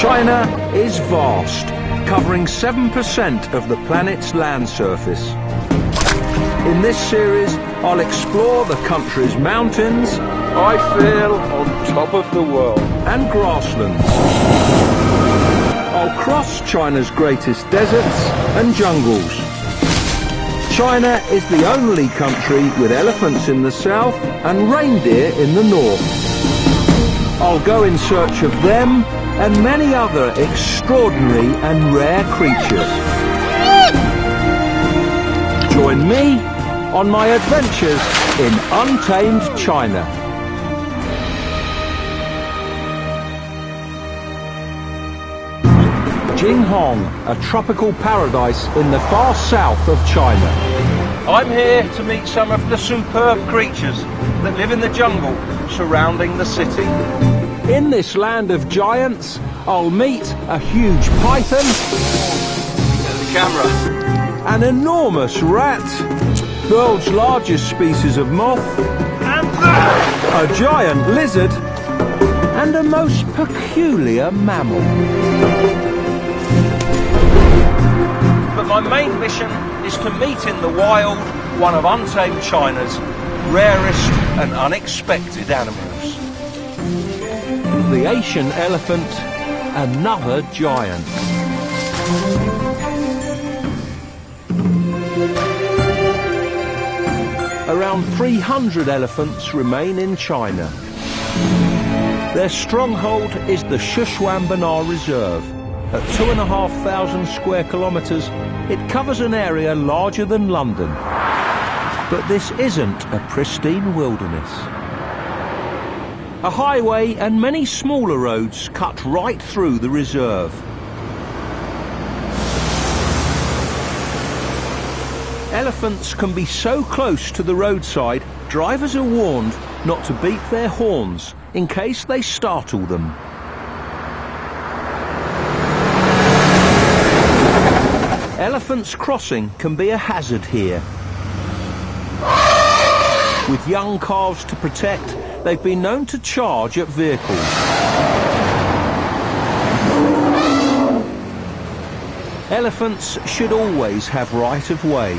China is vast, covering 7% of the planet's land surface. In this series, I'll explore the country's mountains. I feel on top of the world. And grasslands. I'll cross China's greatest deserts and jungles. China is the only country with elephants in the south and reindeer in the north. I'll go in search of them and many other extraordinary and rare creatures. Join me on my adventures in untamed China. Jinghong, a tropical paradise in the far south of China. I'm here to meet some of the superb creatures that live in the jungle surrounding the city. In this land of giants, I'll meet a huge python, the camera, an enormous rat, the world's largest species of moth, and a giant lizard, and a most peculiar mammal. But my main mission is to meet in the wild one of untamed China's rarest and unexpected animals. The Asian elephant, another giant. Around 300 elephants remain in China. Their stronghold is the西双版纳Reserve. At 2,500 square kilometres, it covers an area larger than London. But this isn't a pristine wilderness. A highway and many smaller roads cut right through the reserve. Elephants can be so close to the roadside, drivers are warned not to beat their horns in case they startle them. Elephants crossing can be a hazard here. With young calves to protect, they've been known to charge at vehicles. Elephants should always have right of way.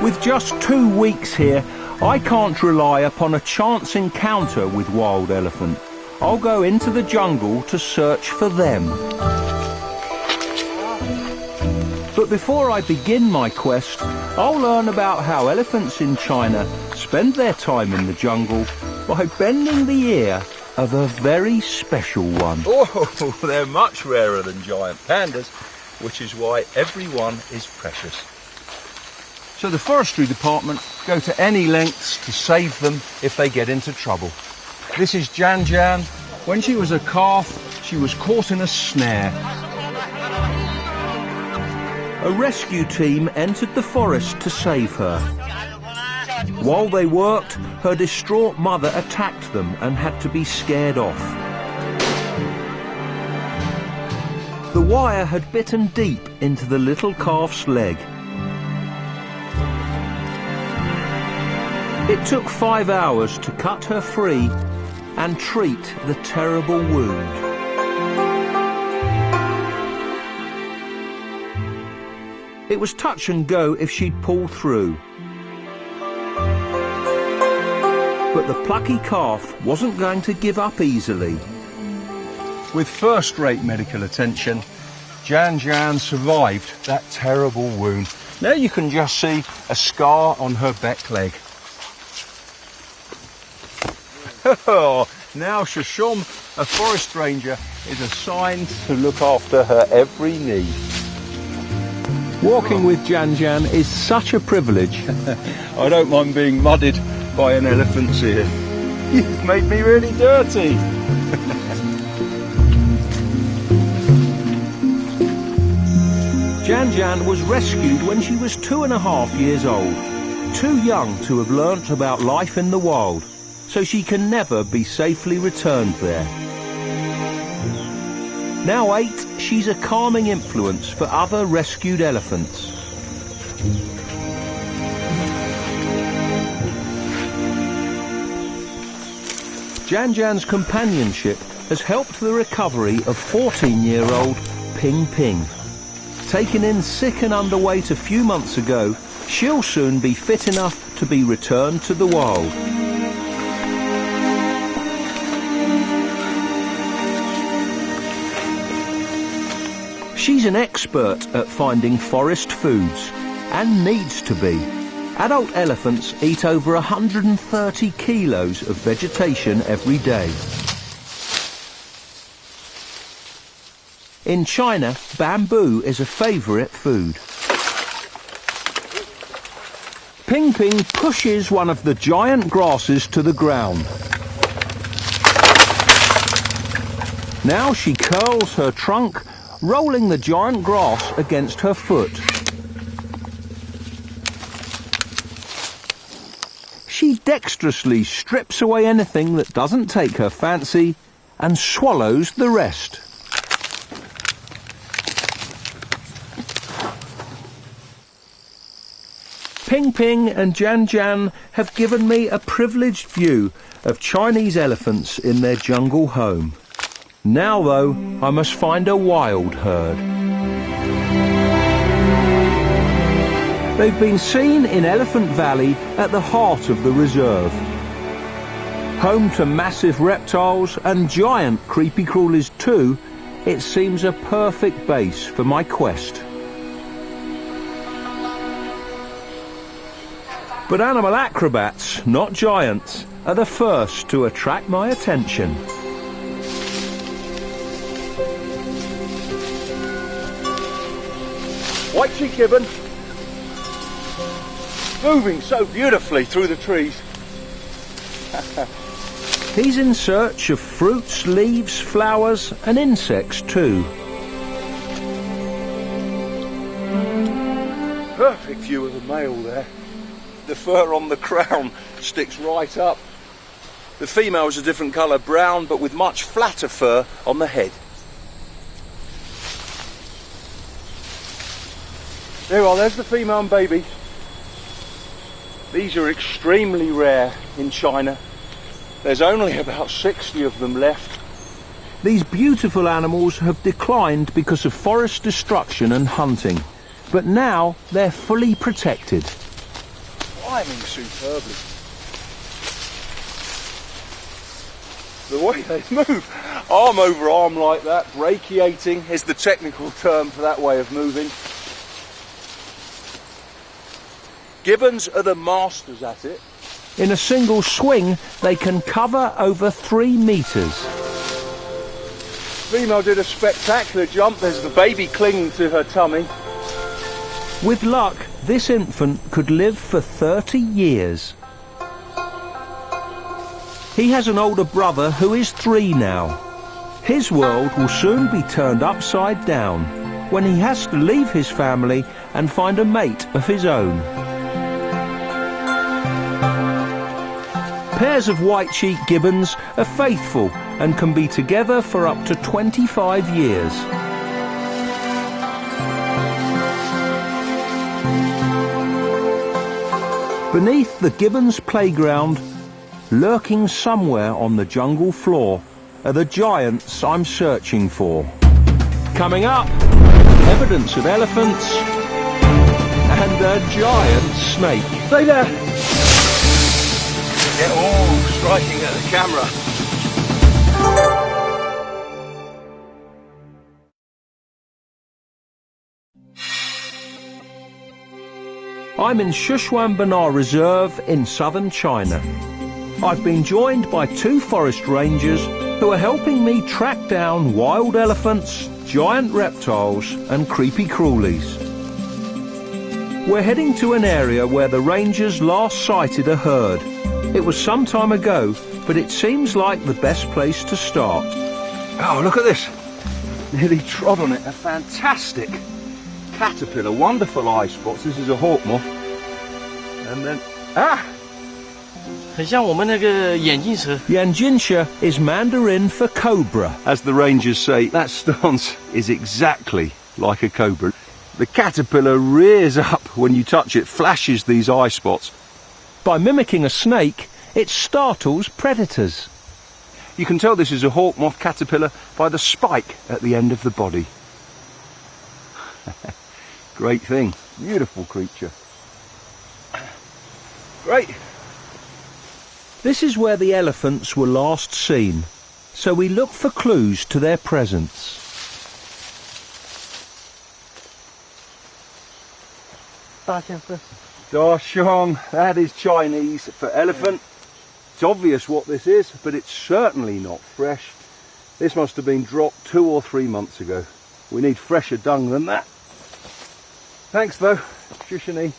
With just 2 weeks here, I can't rely upon a chance encounter with wild elephant. I'll go into the jungle to search for them. But before I begin my quest, I'll learn about how elephants in China spend their time in the jungle by bending the ear of a very special one. Oh, they're much rarer than giant pandas, which is why every one is precious. So the forestry department go to any lengths to save them if they get into trouble. This is Jan Jan. When she was a calf, she was caught in a snare. A rescue team entered the forest to save her. While they worked, her distraught mother attacked them and had to be scared off. The wire had bitten deep into the little calf's leg. It took 5 hours to cut her free and treat the terrible wound. It was touch and go if she'd pull through. But the plucky calf wasn't going to give up easily. With first-rate medical attention, Jan Jan survived that terrible wound. Now you can just see a scar on her back leg. Now Shishom, a forest ranger, is assigned to look after her every need. Walking with Jan Jan is such a privilege. I don't mind being mudded by an elephant's ear. You've made me really dirty. Jan Jan was rescued when she was 2.5 years old, too young to have learnt about life in the wild, so she can never be safely returned there. Now 8, she's a calming influence for other rescued elephants. Jan Jan's companionship has helped the recovery of 14-year-old Ping Ping. Taken in sick and underweight a few months ago, she'll soon be fit enough to be returned to the wild. She's an expert at finding forest foods, and needs to be. Adult elephants eat over 130 kilos of vegetation every day. In China, bamboo is a favourite food. Ping Ping pushes one of the giant grasses to the ground. Now she curls her trunk, rolling the giant grass against her foot. She dexterously strips away anything that doesn't take her fancy and swallows the rest. Ping Ping and Jan Jan have given me a privileged view of Chinese elephants in their jungle home. Now, though, I must find a wild herd. They've been seen in Elephant Valley at the heart of the reserve. Home to massive reptiles and giant creepy crawlies too, it seems a perfect base for my quest. But animal acrobats, not giants, are the first to attract my attention. White-cheeked gibbon, moving so beautifully through the trees. He's in search of fruits, leaves, flowers and insects too. Perfect view of the male there. The fur on the crown sticks right up. The female is a different colour, brown, but with much flatter fur on the head. There we are, there's the female and baby. These are extremely rare in China. There's only about 60 of them left. These beautiful animals have declined because of forest destruction and hunting, but now they're fully protected. Climbing superbly. The way they move, arm over arm like that, brachiating is the technical term for that way of moving. Gibbons are the masters at it. In a single swing, they can cover over 3 metres. Female did a spectacular jump. There's the baby clinging to her tummy. With luck, this infant could live for 30 years. He has an older brother who is 3 now. His world will soon be turned upside down when he has to leave his family and find a mate of his own. Pairs of white-cheeked gibbons are faithful and can be together for up to 25 years. Beneath the gibbons' playground, lurking somewhere on the jungle floor, are the giants I'm searching for. Coming up, evidence of elephants and a giant snake. Stay there! They're all striking at the camera. I'm in Sichuan Banna Reserve in southern China. I've been joined by 2 forest rangers who are helping me track down wild elephants, giant reptiles and creepy crawlies. We're heading to an area where the rangers last sighted a herd. It was some time ago, but it seems like the best place to start. Oh, look at this. Nearly trod on it. A fantastic caterpillar, wonderful eye spots. This is a hawk moth. And then, Yanjinsha is Mandarin for cobra. As the rangers say, that stance is exactly like a cobra. The caterpillar rears up when you touch it, flashes these eye spots. By mimicking a snake, it startles predators. You can tell this is a hawk moth caterpillar by the spike at the end of the body. Great thing, beautiful creature. Great. This is where the elephants were last seen, so we look for clues to their presence. Dashong, that is Chinese for elephant. It's obvious what this is, but it's certainly not fresh. This must have been dropped 2 or 3 months ago. We need fresher dung than that. Thanks though, Shushini.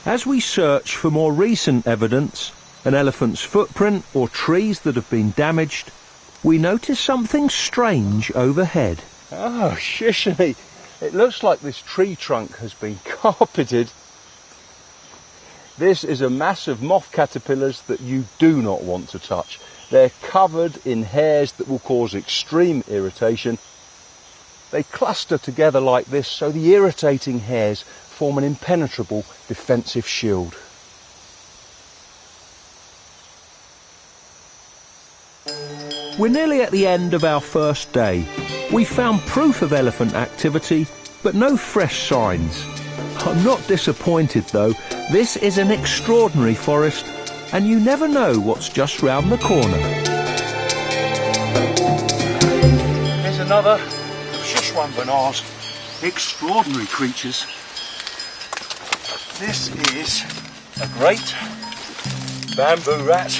As we search for more recent evidence, an elephant's footprint or trees that have been damaged, we notice something strange overhead. Oh, Shushini. It looks like this tree trunk has been carpeted. This is a mass of moth caterpillars that you do not want to touch. They're covered in hairs that will cause extreme irritation. They cluster together like this, so the irritating hairs form an impenetrable defensive shield. We're nearly at the end of our first day. We found proof of elephant activity, but no fresh signs. I'm not disappointed though. This is an extraordinary forest, and you never know what's just round the corner. Here's another of Sichuan Banar's extraordinary creatures. This is a great bamboo rat,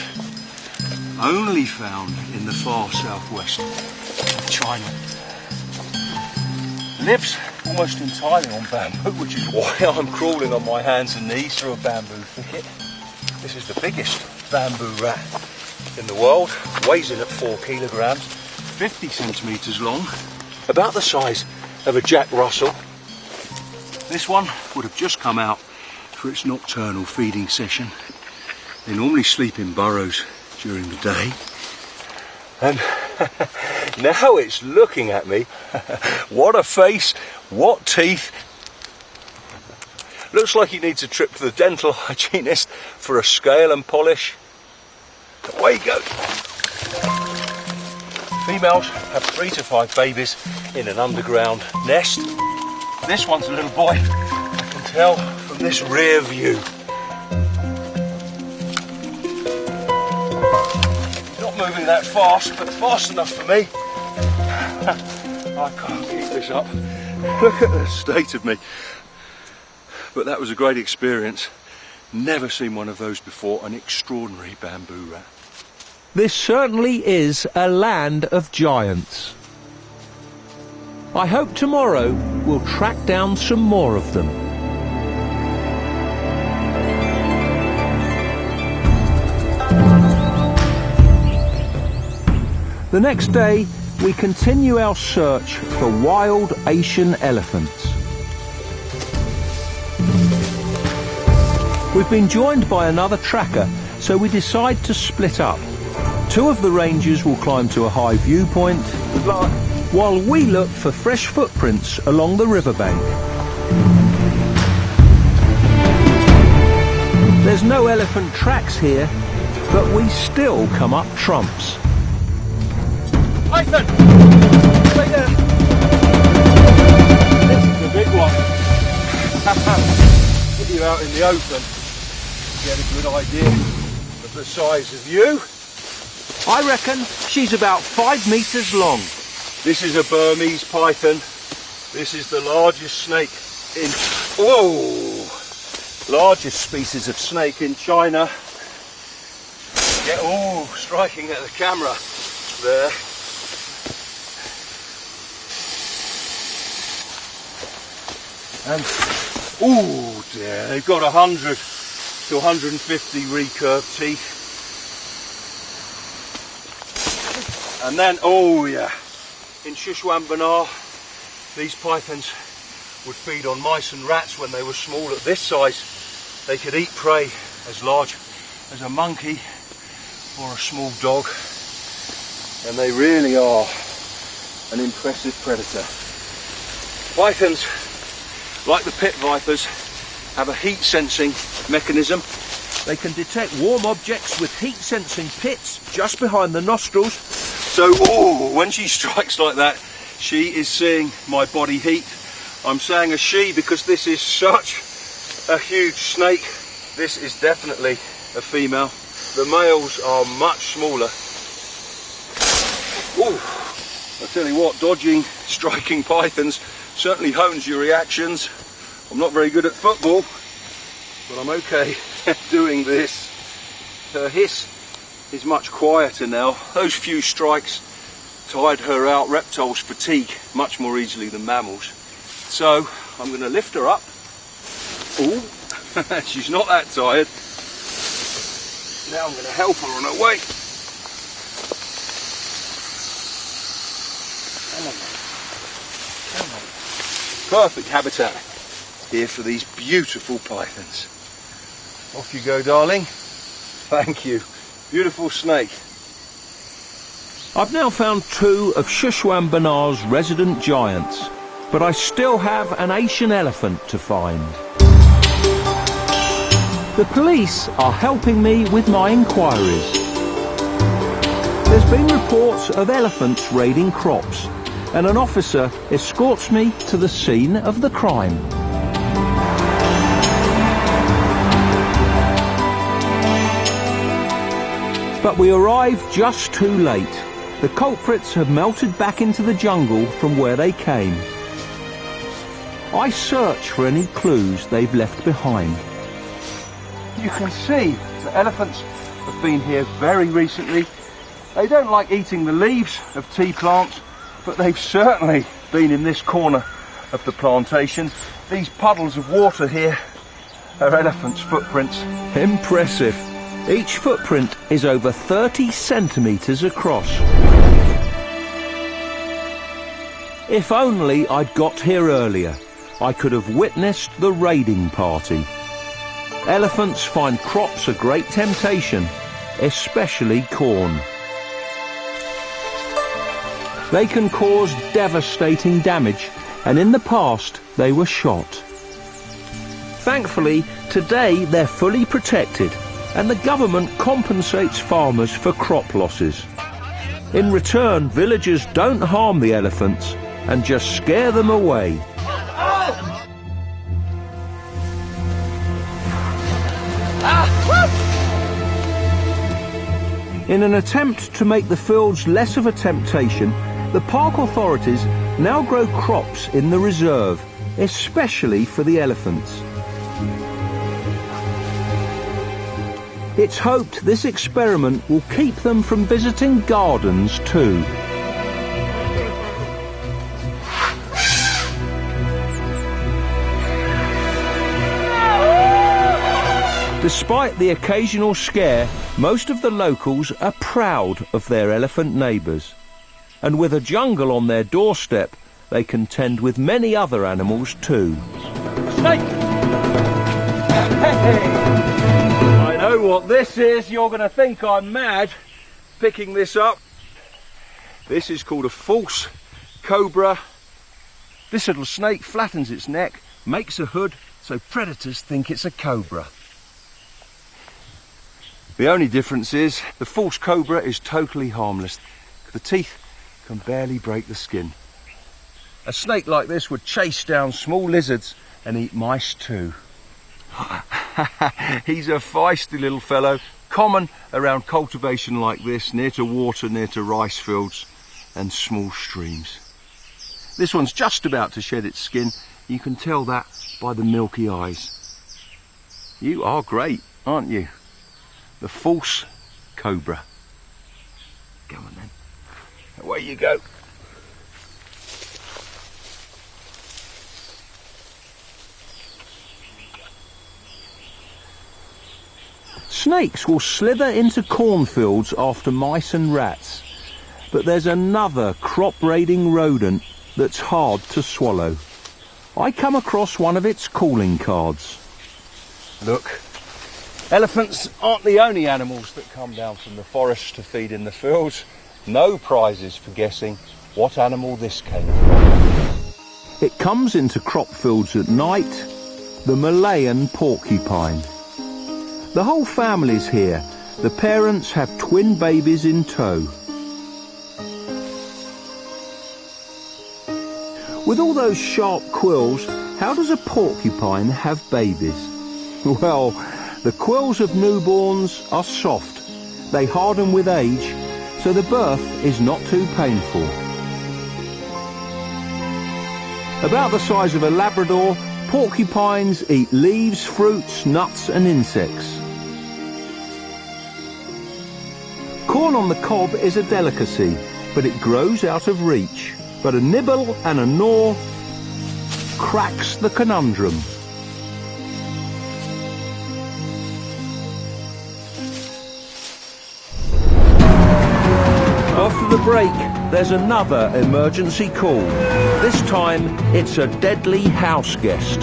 only found in the far southwest of China. Lives almost entirely on bamboo, which is why I'm crawling on my hands and knees through a bamboo thicket. This is the biggest bamboo rat in the world, weighs in at 4 kilograms, 50 centimetres long, about the size of a Jack Russell. This one would have just come out for its nocturnal feeding session. They normally sleep in burrows during the day. And now it's looking at me. What a face, what teeth. Looks like he needs a trip to the dental hygienist for a scale and polish. Away he goes. Females have 3 to 5 babies in an underground nest. This one's a little boy, I can tell from this rear view. Not moving that fast, but fast enough for me. I can't keep this up. Look at the state of me. But that was a great experience. Never seen one of those before, an extraordinary bamboo rat. This certainly is a land of giants. I hope tomorrow we'll track down some more of them. The next day, we continue our search for wild Asian elephants. We've been joined by another tracker, so we decide to split up. 2 of the rangers will climb to a high viewpoint, while we look for fresh footprints along the riverbank. There's no elephant tracks here, but we still come up trumps. Python! Stay there! This is a big one. Get you out in the open, get a good idea of the size of you. I reckon she's about 5 meters long. This is a Burmese python. This is the largest snake in... Whoa! Largest species of snake in China. Yeah, oh, striking at the camera there. And, oh dear, they've got 100 to 150 recurved teeth. And then, oh yeah, in Sichuan Banna, these pythons would feed on mice and rats when they were small. At this size, they could eat prey as large as a monkey or a small dog. And they really are an impressive predator. Pythons, like the pit vipers, have a heat sensing mechanism They can detect warm objects with heat-sensing pits just behind the nostrils. So, when she strikes like that, she is seeing my body heat. I'm saying a she because this is such a huge snake. This is definitely a female. The males are much smaller. I tell you what, dodging, striking pythons certainly hones your reactions. I'm not very good at football, but I'm okay at doing this. Her hiss is much quieter now. Those few strikes tired her out. Reptiles fatigue much more easily than mammals. So I'm going to lift her up. She's not that tired. Now I'm going to help her on her way. Come on. Perfect habitat here for these beautiful pythons. Off you go, darling. Thank you. Beautiful snake. I've now found 2 of Sichuan Banar's resident giants, but I still have an Asian elephant to find. The police are helping me with my inquiries. There's been reports of elephants raiding crops, and an officer escorts me to the scene of the crime. But we arrive just too late. The culprits have melted back into the jungle from where they came. I search for any clues they've left behind. You can see the elephants have been here very recently. They don't like eating the leaves of tea plants, but they've certainly been in this corner of the plantation. These puddles of water here are elephants' footprints. Impressive. Each footprint is over 30 centimetres across. If only I'd got here earlier, I could have witnessed the raiding party. Elephants find crops a great temptation, especially corn. They can cause devastating damage, and in the past they were shot. Thankfully, today they're fully protected, and the government compensates farmers for crop losses. In return, villagers don't harm the elephants and just scare them away. In an attempt to make the fields less of a temptation, the park authorities now grow crops in the reserve, especially for the elephants. It's hoped this experiment will keep them from visiting gardens too. Despite the occasional scare, most of the locals are proud of their elephant neighbours. And with a jungle on their doorstep, they contend with many other animals too. Snake! Hey! I know what this is. You're going to think I'm mad picking this up. This is called a false cobra. This little snake flattens its neck, makes a hood, so predators think it's a cobra. The only difference is the false cobra is totally harmless. The teeth can barely break the skin. A snake like this would chase down small lizards and eat mice too. He's a feisty little fellow, common around cultivation like this, near to water, near to rice fields and small streams. This one's just about to shed its skin. You can tell that by the milky eyes. You are great, aren't you? The false cobra. Go on then. Away you go. Snakes will slither into cornfields after mice and rats, but there's another crop-raiding rodent that's hard to swallow. I come across one of its calling cards. Look, elephants aren't the only animals that come down from the forest to feed in the fields. No prizes for guessing what animal this came from. It comes into crop fields at night, the Malayan porcupine. The whole family's here. The parents have twin babies in tow. With all those sharp quills, how does a porcupine have babies? Well, the quills of newborns are soft. They harden with age, so the birth is not too painful. About the size of a Labrador, porcupines eat leaves, fruits, nuts and insects. Corn on the cob is a delicacy, but it grows out of reach. But a nibble and a gnaw cracks the conundrum. After the break, there's another emergency call. This time, it's a deadly house guest.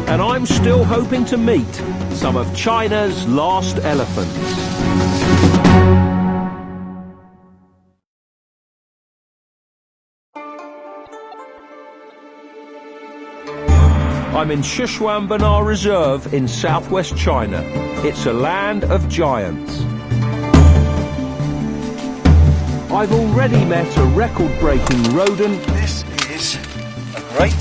And I'm still hoping to meet some of China's last elephants. I'm in Sichuan Banna Reserve in southwest China. It's a land of giants. I've already met a record-breaking rodent. This is a great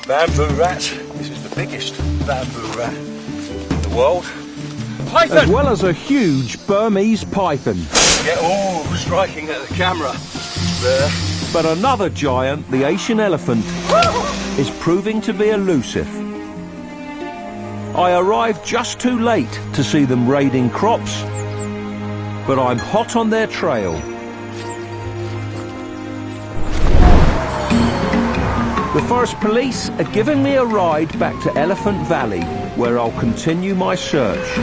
bamboo rat. This is the biggest bamboo rat in the world. Python! As well as a huge Burmese python. Yeah, striking at the camera there. But another giant, the Asian elephant, is proving to be elusive. I arrived just too late to see them raiding crops, but I'm hot on their trail. The Forest Police are giving me a ride back to Elephant Valley, where I'll continue my search.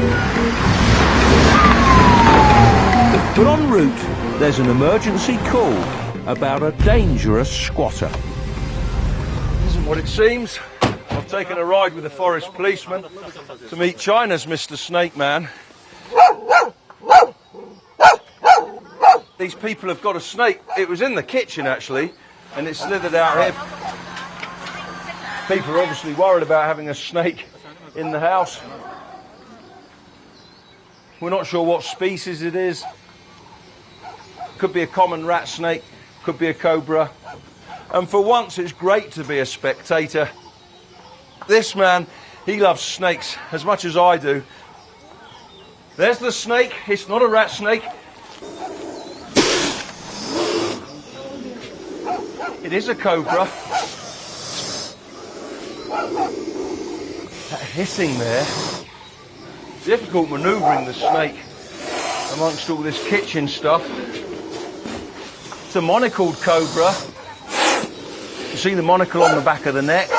But en route, there's an emergency call about a dangerous squatter. Isn't what it seems. I've taken a ride with the forest policeman to meet China's Mr. Snake Man. These people have got a snake. It was in the kitchen actually, and it slithered out here. People are obviously worried about having a snake in the house. We're not sure what species it is. Could be a common rat snake, could be a cobra. And for once it's great to be a spectator. This man, he loves snakes as much as I do. There's the snake. It's not a rat snake. It is a cobra. That hissing there. Difficult manoeuvring the snake amongst all this kitchen stuff. It's a monocled cobra. You see the monocle on the back of the neck.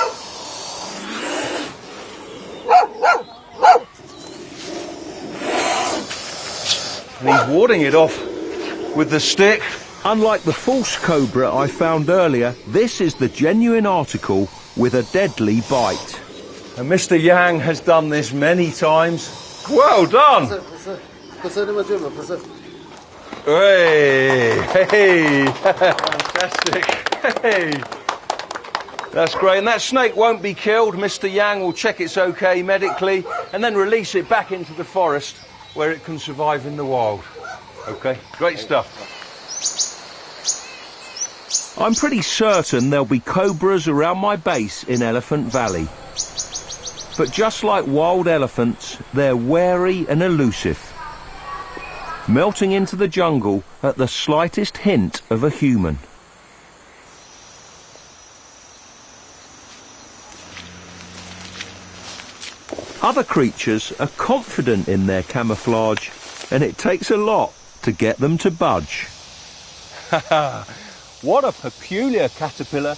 And he's warding it off with the stick. Unlike the false cobra I found earlier, this is the genuine article with a deadly bite. And Mr. Yang has done this many times. Well done! Hey, hey, fantastic. Hey. That's great. And that snake won't be killed. Mr. Yang will check it's okay medically and then release it back into the forest where it can survive in the wild. Okay, great stuff. I'm pretty certain there'll be cobras around my base in Elephant Valley. But just like wild elephants, they're wary and elusive, melting into the jungle at the slightest hint of a human. Other creatures are confident in their camouflage, and it takes a lot to get them to budge. What a peculiar caterpillar,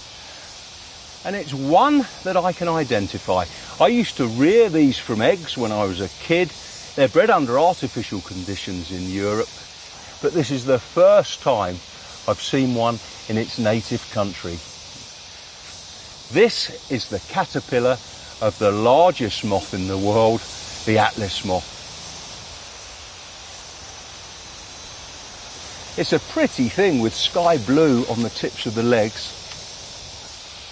and it's one that I can identify. I used to rear these from eggs when I was a kid. They're bred under artificial conditions in Europe, but this is the first time I've seen one in its native country. This is the caterpillar of the largest moth in the world, the Atlas moth. It's a pretty thing with sky blue on the tips of the legs.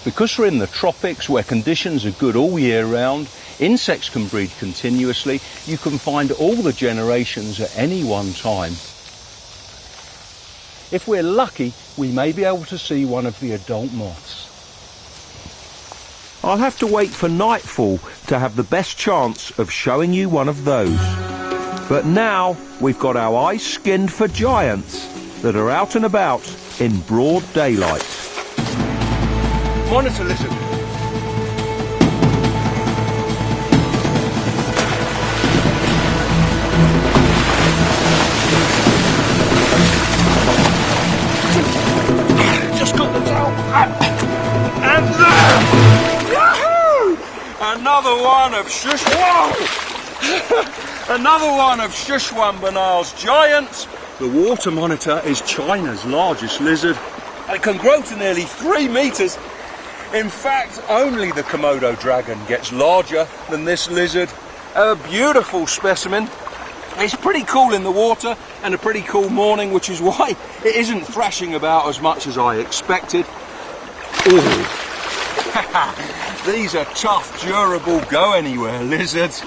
Because we're in the tropics where conditions are good all year round, insects can breed continuously, you can find all the generations at any one time. If we're lucky, we may be able to see one of the adult moths. I'll have to wait for nightfall to have the best chance of showing you one of those. But now we've got our eyes skinned for giants that are out and about in broad daylight. Monitor lizard. Just got the tail. And there! Yahoo! Another one of Another one of Sichuan Banna's giants. The water monitor is China's largest lizard. It can grow to nearly 3 meters. In fact, only the Komodo dragon gets larger than this lizard. A beautiful specimen. It's pretty cool in the water and a pretty cool morning, which is why it isn't thrashing about as much as I expected. Ooh. These are tough, durable, go-anywhere lizards.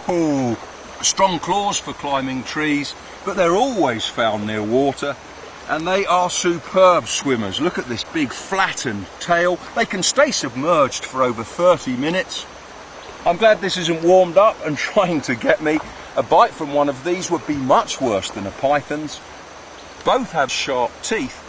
Ooh. Strong claws for climbing trees, but they're always found near water. And they are superb swimmers. Look at this big flattened tail. They can stay submerged for over 30 minutes. I'm glad this isn't warmed up and trying to get me. A bite from one of these would be much worse than a python's. Both have sharp teeth,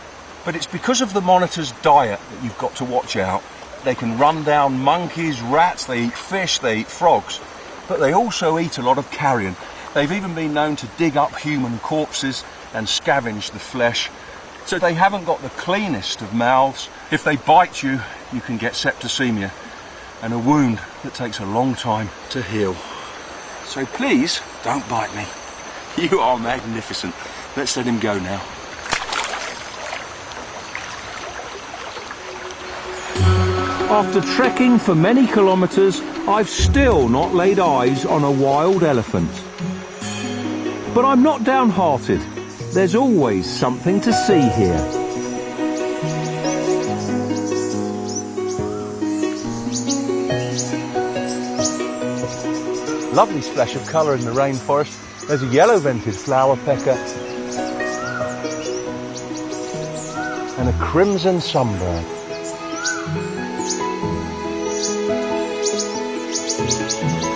but it's because of the monitor's diet that you've got to watch out. They can run down monkeys, rats, they eat fish, they eat frogs, but they also eat a lot of carrion. They've even been known to dig up human corpses and scavenge the flesh. So they haven't got the cleanest of mouths. If they bite you, you can get septicemia and a wound that takes a long time to heal. So please, don't bite me. You are magnificent. Let's let him go now. After trekking for many kilometres, I've still not laid eyes on a wild elephant. But I'm not downhearted. There's always something to see here. Lovely splash of colour in the rainforest. There's a yellow-vented flower pecker and a crimson sunbird.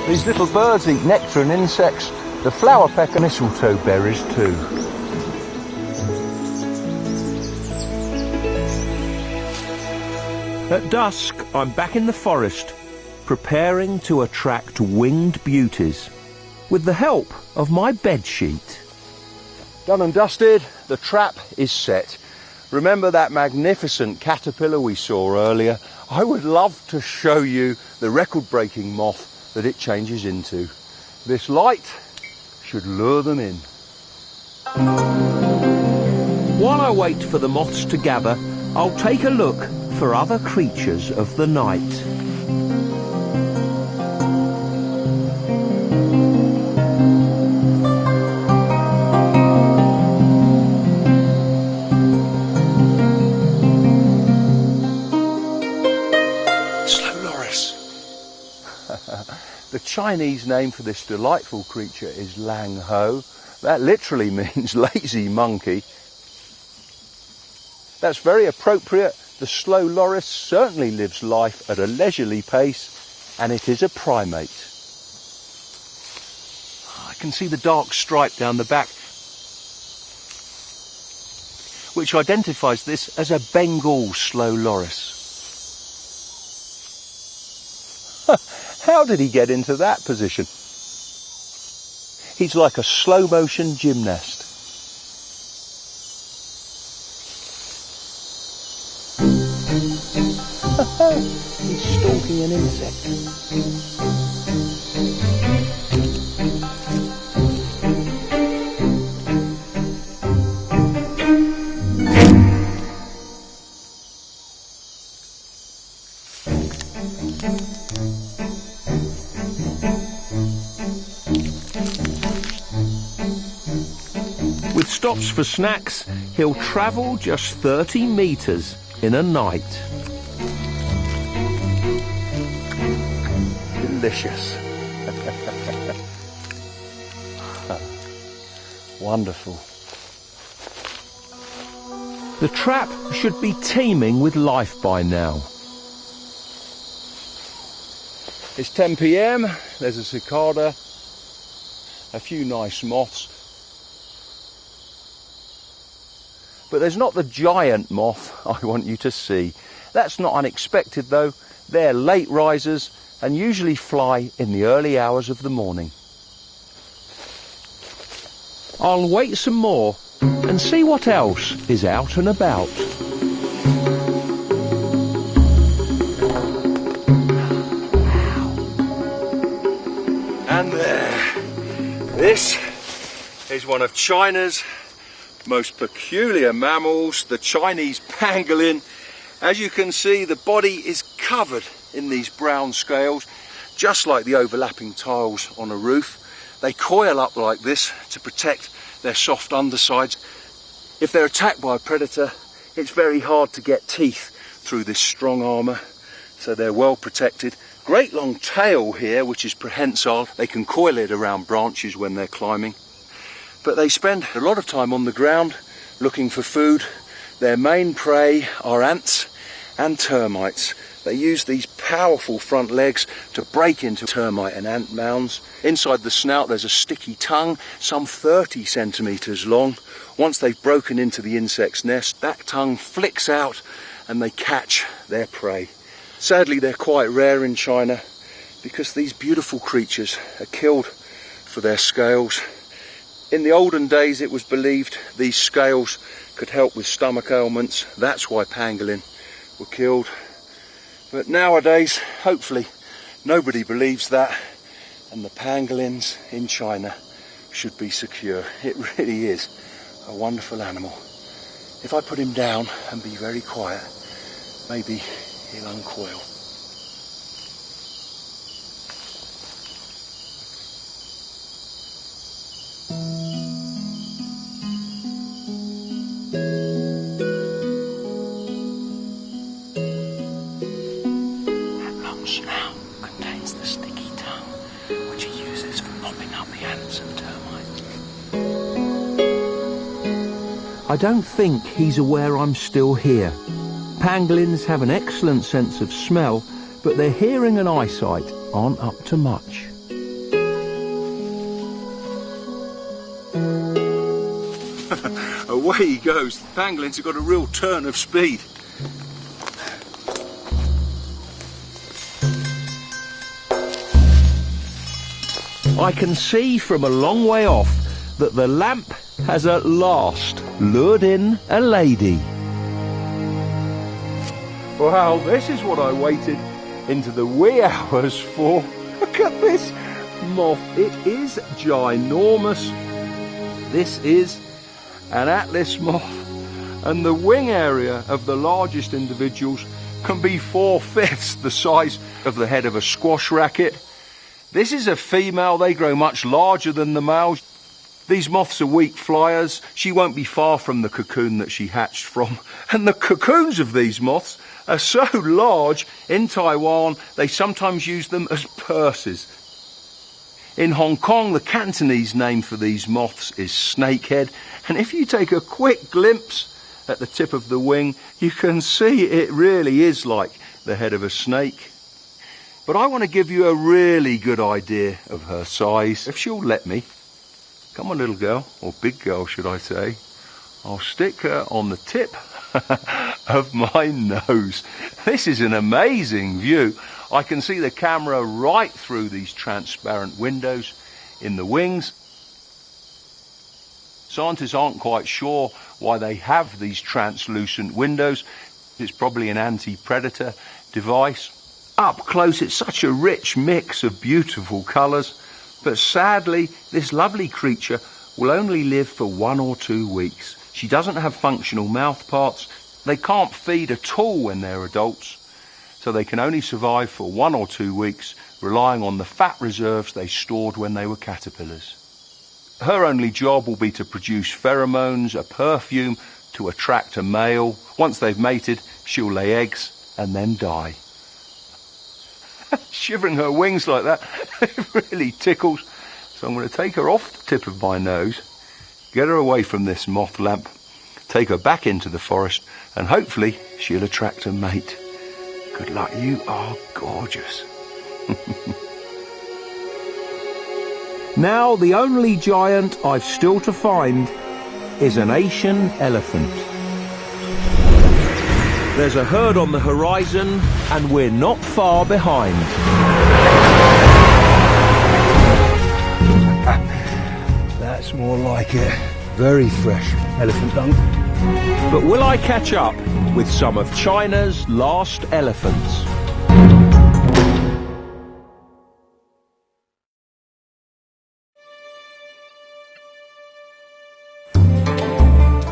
These little birds eat nectar and insects. The flower pecker and mistletoe berries too. At dusk, I'm back in the forest, preparing to attract winged beauties, with the help of my bedsheet. Done and dusted, the trap is set. Remember that magnificent caterpillar we saw earlier? I would love to show you the record-breaking moth that it changes into. This light should lure them in. While I wait for the moths to gather, I'll take a look for other creatures of the night. Slow loris. The Chinese name for this delightful creature is Lang Ho. That literally means lazy monkey. That's very appropriate. The slow loris certainly lives life at a leisurely pace, and it is a primate. I can see the dark stripe down the back, which identifies this as a Bengal slow loris. How did he get into that position? He's like a slow-motion gymnast. He's stalking an insect. With stops for snacks, he'll travel just 30 metres in a night. delicious. Wonderful. The trap should be teeming with life by now. It's 10 p.m, there's a cicada, a few nice moths. But there's not the giant moth I want you to see. That's not unexpected though. They're late risers and usually fly in the early hours of the morning. I'll wait some more and see what else is out and about. And there. This is one of China's most peculiar mammals, the Chinese pangolin. As you can see, the body is covered in these brown scales, just like the overlapping tiles on a roof. They coil up like this to protect their soft undersides. If they're attacked by a predator, it's very hard to get teeth through this strong armour, so they're well protected. Great long tail here, which is prehensile. They can coil it around branches when they're climbing. But they spend a lot of time on the ground looking for food. Their main prey are ants and termites. They use these powerful front legs to break into termite and ant mounds. Inside the snout there's a sticky tongue, some 30 centimetres long. Once they've broken into the insect's nest, that tongue flicks out and they catch their prey. Sadly, they're quite rare in China because these beautiful creatures are killed for their scales. In the olden days it was believed these scales could help with stomach ailments. That's why pangolin were killed. But nowadays, hopefully, nobody believes that, and the pangolins in China should be secure. It really is a wonderful animal. If I put him down and be very quiet, maybe he'll uncoil. Snout contains the sticky tongue, which he uses for mopping up the ants and termites. I don't think he's aware I'm still here. Pangolins have an excellent sense of smell, but their hearing and eyesight aren't up to much. Away he goes. The pangolins have got a real turn of speed. I can see from a long way off that the lamp has at last lured in a lady. Wow, this is what I waited into the wee hours for. Look at this moth. It is ginormous. This is an atlas moth, and the wing area of the largest individuals can be 4/5 the size of the head of a squash racket. This is a female. They grow much larger than the males. These moths are weak flyers. She won't be far from the cocoon that she hatched from. And the cocoons of these moths are so large, in Taiwan, they sometimes use them as purses. In Hong Kong, the Cantonese name for these moths is snakehead. And if you take a quick glimpse at the tip of the wing, you can see it really is like the head of a snake. But I want to give you a really good idea of her size, if she'll let me. Come on, little girl, or big girl, should I say. I'll stick her on the tip of my nose. This is an amazing view. I can see the camera right through these transparent windows in the wings. Scientists aren't quite sure why they have these translucent windows. It's probably an anti-predator device. Up close, it's such a rich mix of beautiful colours, but sadly, this lovely creature will only live for 1 or 2 weeks. She doesn't have functional mouth parts. They can't feed at all when they're adults, so they can only survive for 1 or 2 weeks, relying on the fat reserves they stored when they were caterpillars. Her only job will be to produce pheromones, a perfume, to attract a male. Once they've mated, she'll lay eggs and then die. shivering her wings like that. It really tickles. So I'm going to take her off the tip of my nose, get her away from this moth lamp, take her back into the forest, and hopefully she'll attract a mate. Good luck, you are gorgeous. Now the only giant I've still to find is an Asian elephant. There's a herd on the horizon and we're not far behind. That's more like it. Very fresh elephant dung. But will I catch up with some of China's last elephants?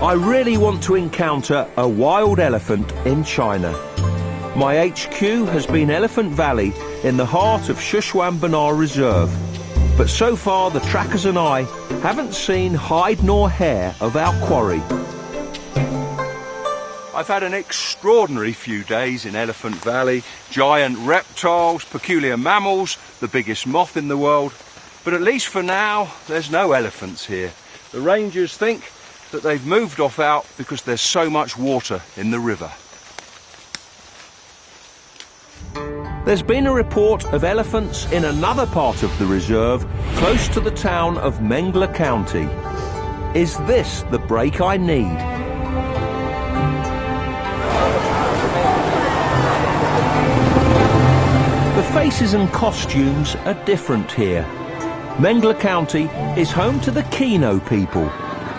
I really want to encounter a wild elephant in China. My HQ has been Elephant Valley in the heart of Sichuan Banna Reserve. But so far the trackers and I haven't seen hide nor hair of our quarry. I've had an extraordinary few days in Elephant Valley. Giant reptiles, peculiar mammals, the biggest moth in the world. But at least for now, there's no elephants here. The rangers think that they've moved off out because there's so much water in the river. There's been a report of elephants in another part of the reserve, close to the town of Mengla County. Is this the break I need? The faces and costumes are different here. Mengla County is home to the Kino people,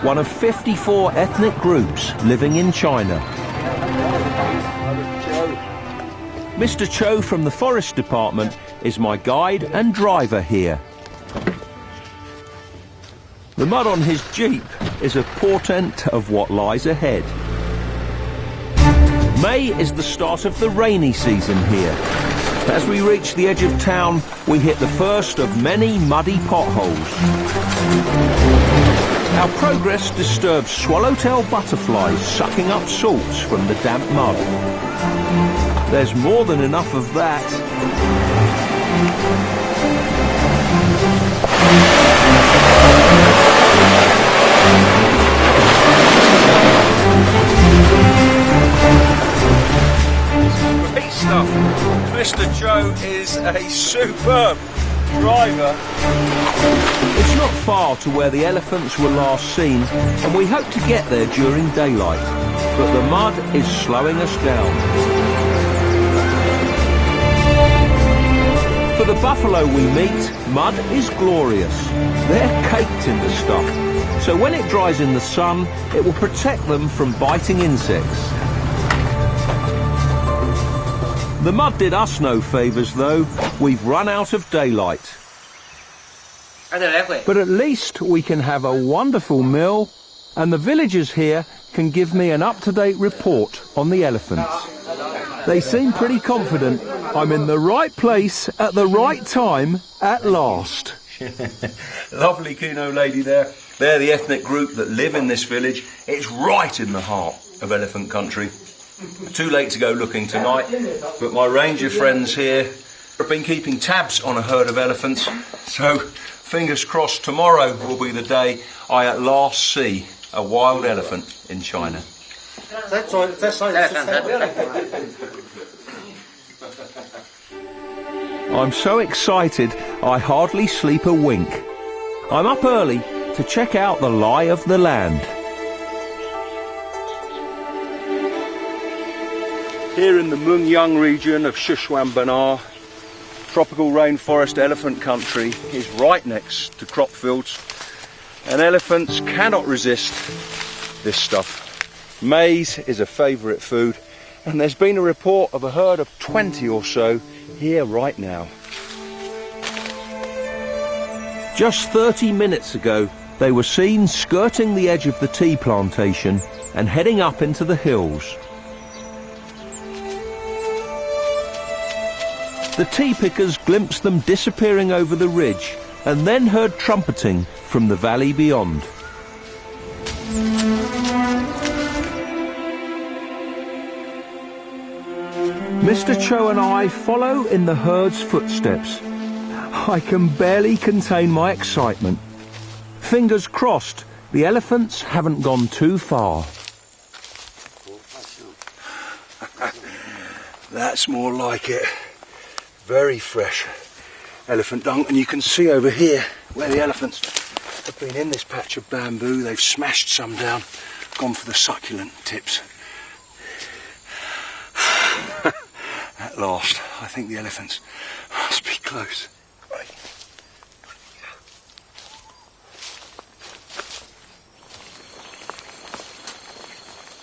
one of 54 ethnic groups living in China. Mr. Cho from the Forest Department is my guide and driver here. The mud on his Jeep is a portent of what lies ahead. May is the start of the rainy season here. As we reach the edge of town, we hit the first of many muddy potholes. Our progress disturbs swallowtail butterflies sucking up salts from the damp mud. There's more than enough of that. Great stuff. Mr. Joe is a superb driver. It's not far to where the elephants were last seen, and we hope to get there during daylight. But the mud is slowing us down. For the buffalo we meet, mud is glorious. They're caked in the stuff, so when it dries in the sun, it will protect them from biting insects. The mud did us no favours though. We've run out of daylight. But at least we can have a wonderful meal, and the villagers here can give me an up-to-date report on the elephants. They seem pretty confident I'm in the right place at the right time at last. Lovely Kino lady there. They're the ethnic group that live in this village. It's right in the heart of elephant country. Too late to go looking tonight, but my ranger friends here have been keeping tabs on a herd of elephants, so fingers crossed tomorrow will be the day I at last see a wild elephant in China. I'm so excited I hardly sleep a wink. I'm up early to check out the lie of the land. Here in the Mungyang region of Sichuan Banna, tropical rainforest elephant country is right next to crop fields, and elephants cannot resist this stuff. Maize is a favourite food, and there's been a report of a herd of 20 or so here right now. Just 30 minutes ago, they were seen skirting the edge of the tea plantation and heading up into the hills. The tea pickers glimpsed them disappearing over the ridge and then heard trumpeting from the valley beyond. Mr. Cho and I follow in the herd's footsteps. I can barely contain my excitement. Fingers crossed, the elephants haven't gone too far. That's more like it. Very fresh elephant dung, and you can see over here where the elephants have been in this patch of bamboo. They've smashed some down, gone for the succulent tips. At last, I think the elephants must be close.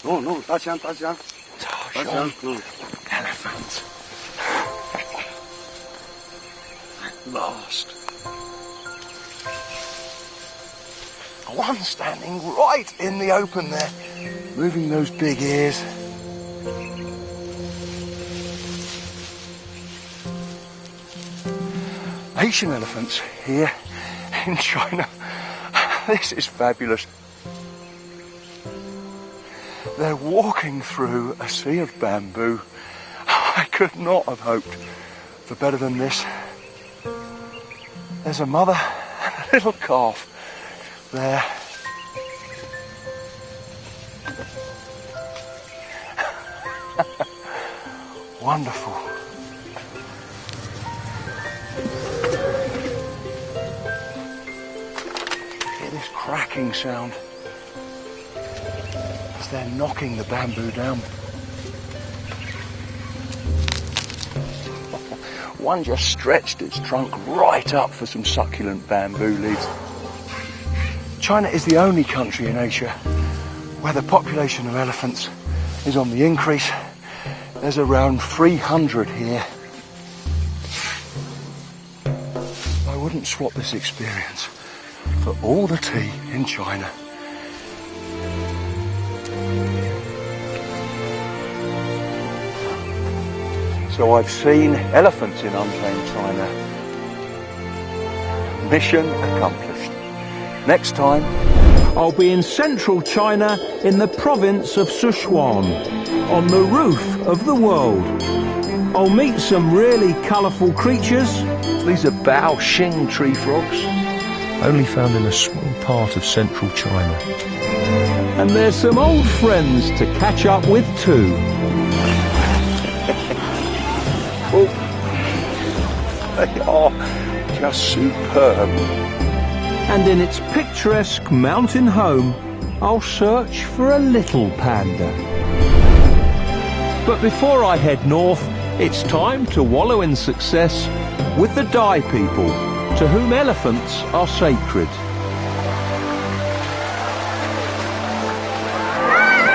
No, 大象，大象，elephants. At last. One standing right in the open there, moving those big ears. Asian elephants here in China. This is fabulous. They're walking through a sea of bamboo. I could not have hoped for better than this. There's a mother and a little calf there. Wonderful. Hear this cracking sound as they're knocking the bamboo down. One just stretched its trunk right up for some succulent bamboo leaves. China is the only country in Asia where the population of elephants is on the increase. There's around 300 here. I wouldn't swap this experience for all the tea in China. So I've seen elephants in untamed China. Mission accomplished. Next time, I'll be in central China in the province of Sichuan, on the roof of the world. I'll meet some really colourful creatures. these are Bao Xing tree frogs, only found in a small part of central China. And there's some old friends to catch up with too. Oh, they are just superb. And in its picturesque mountain home, I'll search for a little panda. But before I head north, it's time to wallow in success with the Dai people, to whom elephants are sacred.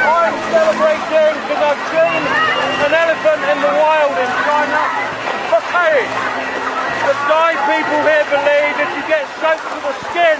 I'm celebrating because I've seen an elephant in the wild in China for courage. The Dai people here believe if you get soaked to the skin